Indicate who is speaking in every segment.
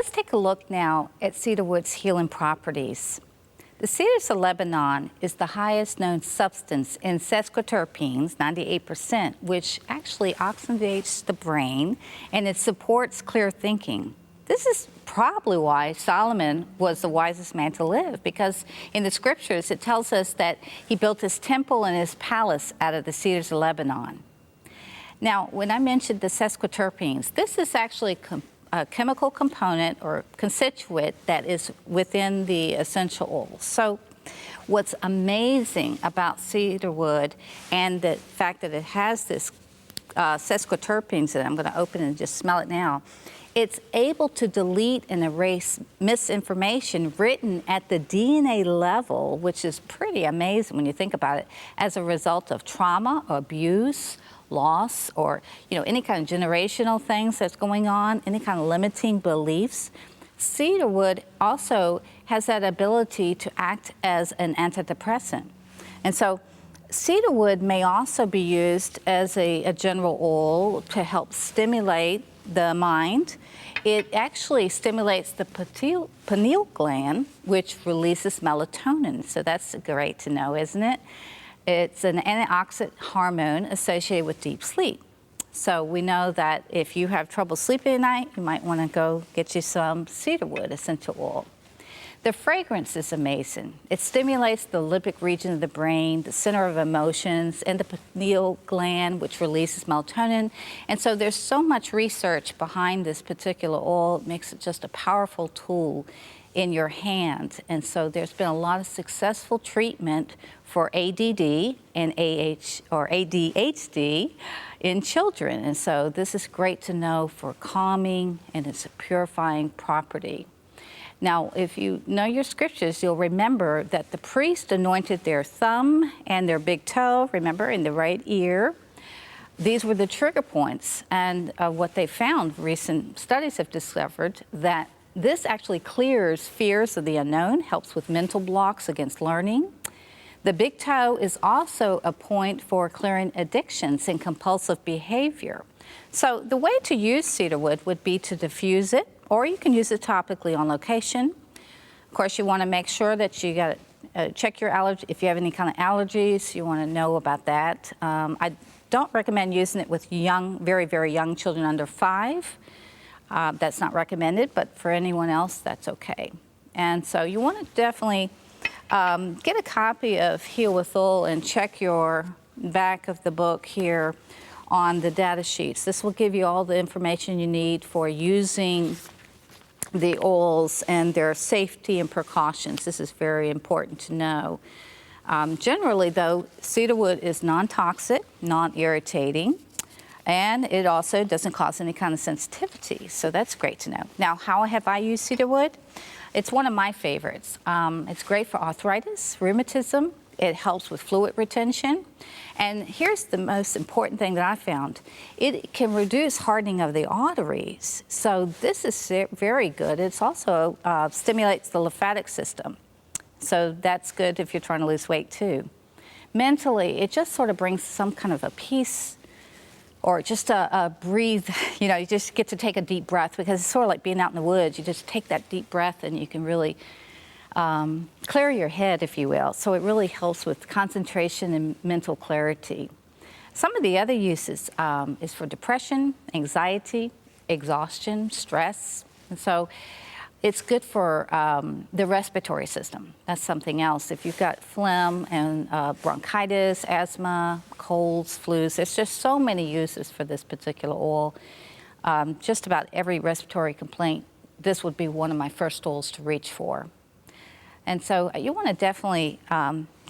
Speaker 1: Let's take a look now at cedarwood's healing properties. The cedars of Lebanon is the highest known substance in sesquiterpenes, 98%, which actually oxygenates the brain and it supports clear thinking. This is probably why Solomon was the wisest man to live, because in the scriptures it tells us that he built his temple and his palace out of the cedars of Lebanon. Now, when I mentioned the sesquiterpenes, this is actually a chemical component or constituent that is within the essential oils. So what's amazing about cedarwood and the fact that it has this sesquiterpenes that I'm going to open and just smell it now, it's able to delete and erase misinformation written at the DNA level, which is pretty amazing when you think about it, as a result of trauma, abuse, loss, or any kind of generational things that's going on, any kind of limiting beliefs. Cedarwood also has that ability to act as an antidepressant. And so cedarwood may also be used as a general oil to help stimulate the mind. It actually stimulates the pineal gland, which releases melatonin. So that's great to know, isn't it? It's an antioxidant hormone associated with deep sleep. So we know that if you have trouble sleeping at night, you might want to go get you some cedarwood essential oil. The fragrance is amazing. It stimulates the limbic region of the brain, the center of emotions, and the pineal gland, which releases melatonin. And so there's so much research behind this particular oil. It makes it just a powerful tool in your hand. And so there's been a lot of successful treatment for ADD and ADHD in children. And so this is great to know for calming, and it's a purifying property. Now, if you know your scriptures, you'll remember that the priest anointed their thumb and their big toe, remember, in the right ear. These were the trigger points. And what they found, recent studies have discovered that this actually clears fears of the unknown, helps with mental blocks against learning. The big toe is also a point for clearing addictions and compulsive behavior. So the way to use cedarwood would be to diffuse it, or you can use it topically on location. Of course, you want to make sure that you got check your allergy. If you have any kind of allergies, you want to know about that. I don't recommend using it with young, very, very young children under 5. That's not recommended, but for anyone else, that's okay. And so you want to definitely get a copy of Heal with Oil and check your back of the book here on the data sheets. This will give you all the information you need for using the oils and their safety and precautions. This is very important to know. Generally, though, cedarwood is non-toxic, non-irritating, and it also doesn't cause any kind of sensitivity, so that's great to know. Now, how have I used cedarwood? It's one of my favorites. It's great for arthritis, rheumatism. It helps with fluid retention. And here's the most important thing that I found. It can reduce hardening of the arteries. So this is very good. It's also stimulates the lymphatic system. So that's good if you're trying to lose weight too. Mentally, it just sort of brings some kind of a peace, or just a breathe, you just get to take a deep breath, because it's sort of like being out in the woods. You just take that deep breath and you can really clear your head, if you will. So it really helps with concentration and mental clarity. Some of the other uses is for depression, anxiety, exhaustion, stress. And so it's good for the respiratory system. That's something else. If you've got phlegm and bronchitis, asthma, colds, flus, there's just so many uses for this particular oil. Just about every respiratory complaint, this would be one of my first oils to reach for. And so you want to definitely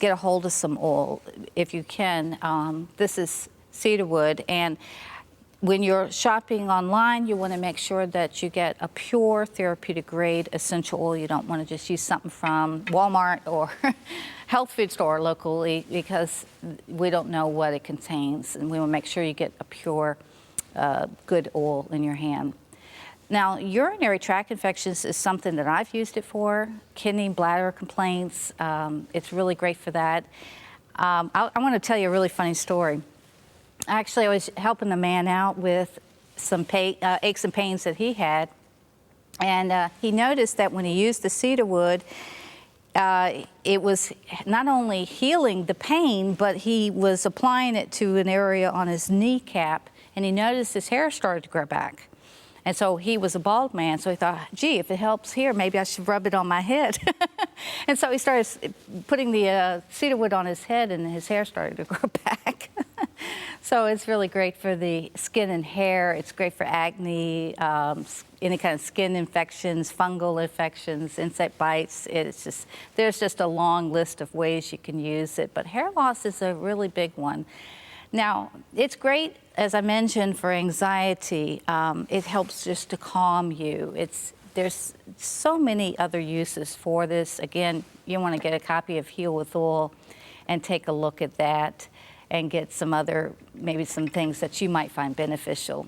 Speaker 1: get a hold of some oil if you can. This is cedarwood, and when you're shopping online, you want to make sure that you get a pure therapeutic grade essential oil. You don't want to just use something from Walmart or health food store locally, because we don't know what it contains, and we want to make sure you get a pure, good oil in your hand. Now, urinary tract infections is something that I've used it for. Kidney, bladder complaints, it's really great for that. I want to tell you a really funny story. Actually, I was helping a man out with some aches and pains that he had, And he noticed that when he used the cedarwood, it was not only healing the pain, but he was applying it to an area on his kneecap, and he noticed his hair started to grow back. And so he was a bald man, so he thought, gee, if it helps here, maybe I should rub it on my head. And so he started putting the cedarwood on his head, and his hair started to grow back. So it's really great for the skin and hair. It's great for acne, any kind of skin infections, fungal infections, insect bites. There's just a long list of ways you can use it, but hair loss is a really big one. Now, it's great, as I mentioned, for anxiety. It helps just to calm you. There's so many other uses for this. Again, you want to get a copy of Heal with Oil and take a look at that and get maybe some things that you might find beneficial.